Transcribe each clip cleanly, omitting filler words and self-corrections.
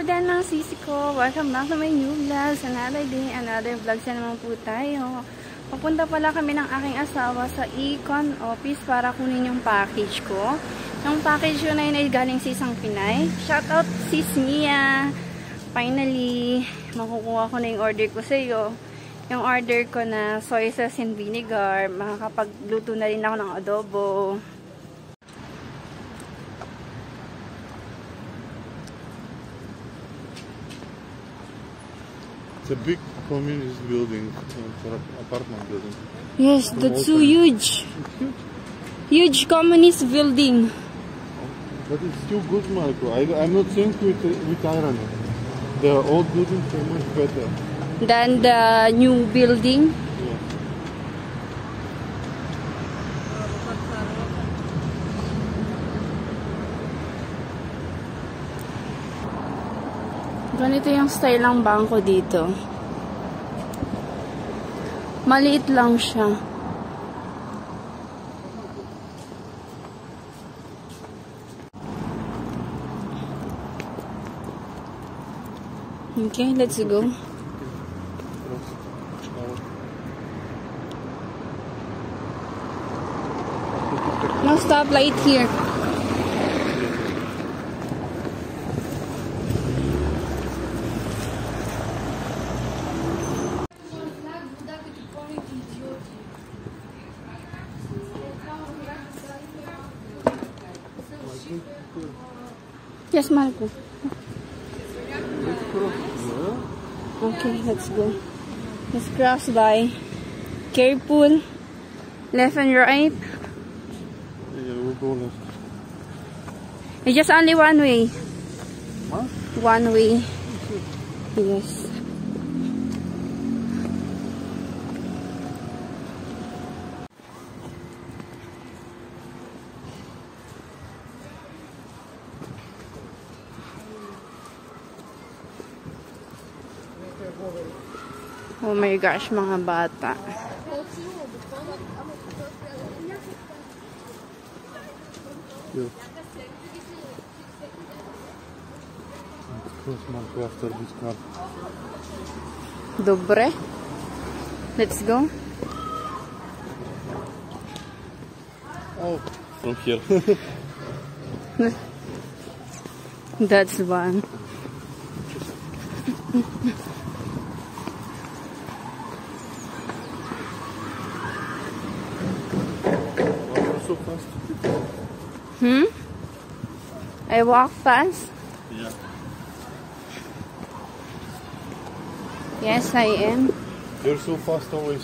din ng sisi ko. Welcome back to my new vlog. Another day, another vlog na naman po tayo. Papunta pala kami ng aking asawa sa Econ office para kunin yung package ko. Yung package ko na yun ay galing sa isang Pinay. Shoutout sis Mia. Finally, makukuha ko na yung order ko sa iyo. Yung order ko na soy sauce and vinegar. Makakapagluto na rin ako ng adobo. It's a big communist building, apartment building. Yes, that's so huge. Huge communist building. But it's still good, Marco. I'm not saying with irony. The old buildings are much better Than the new building. Yeah. Ganito yung style ng bangko dito. Maliit lang siya. Okay, let's go. No stoplight here. Yes, Marco. Okay, let's go. Let's cross by. Careful. Left and right. Yeah, we'll go left. It's just only one way. Huh? One way. Yes. Oh my gosh, mga bata. Yeah. Cross Marco after this car. Dobre. Let's go. Oh, from here. That's one. So fast. I walk fast? Yeah. Yes, I am. You're so fast always.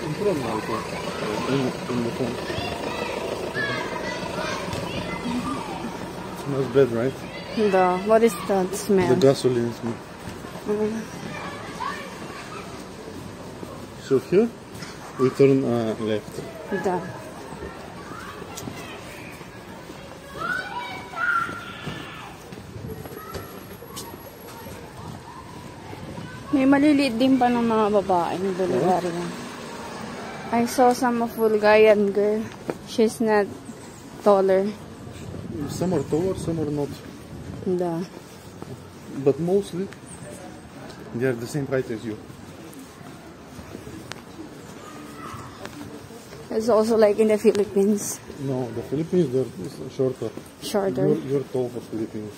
In front, Marco. In the front. Smells bad, right? What is that smell? The gasoline smell. So here, we turn left. May maliliit din pa ng mga babaeng Bulgaria. I saw some of Bulgarian girl. She's not taller. Some are taller, some are not. But mostly, they are the same height as you. It's also like in the Philippines. No, the Philippines, they're shorter. Shorter. You're tall for Philippines.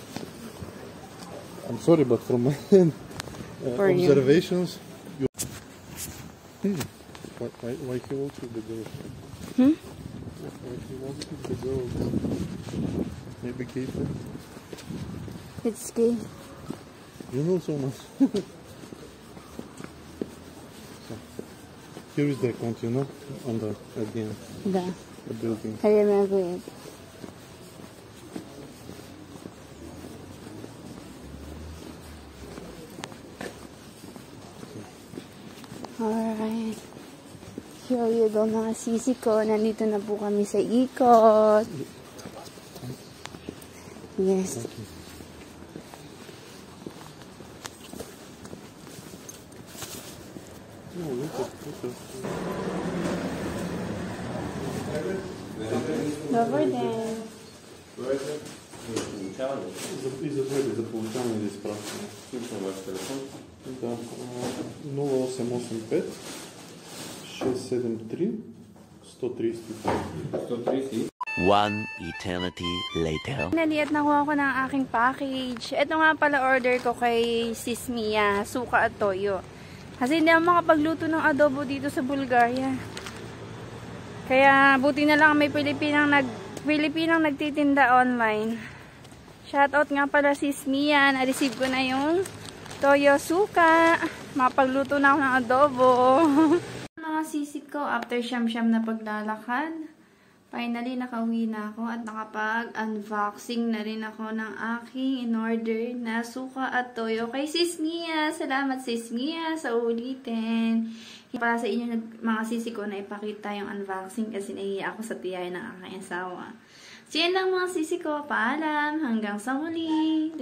I'm sorry, but from my observations, why he walks with the girls? Why he walks with the girls? Maybe gay friend? It's gay. You know so much. So, here is the account, you know, on the at the end, the building. I remember it. Alright. Here you go mga sisi ko. Nandito na po kami sa ikot. Yes. Oh, look at Добрий день. из ответа за получение здесь справки. Ваш телефон? Да. 0885 673 135. 130. One eternity later. Naliit nakuha ko ng aking package. Ito nga pala order ko kay Sis Mia, suka at toyo. Kasi hindi ako makapagluto ng adobo dito sa Bulgaria. Kaya buti na lang may Pilipinang nagtitinda online. Shoutout nga pala Sis Mia, na-receive ko na yung toyo suka. Makapagluto na ako ng adobo. Mga sisig ko after siyam-siyam na paglalakad. Finally, nakauwi na ako at nakapag-unboxing na rin ako ng aking in-order na suka at toyo kay Sis Mia. Salamat Sis Mia sa ulitin. Para sa inyo mga sisi ko na ipakita yung unboxing kasi nahiya ako sa tiyay ng aking asawa. So yan lang mga sisi ko. Paalam. Hanggang sa muli.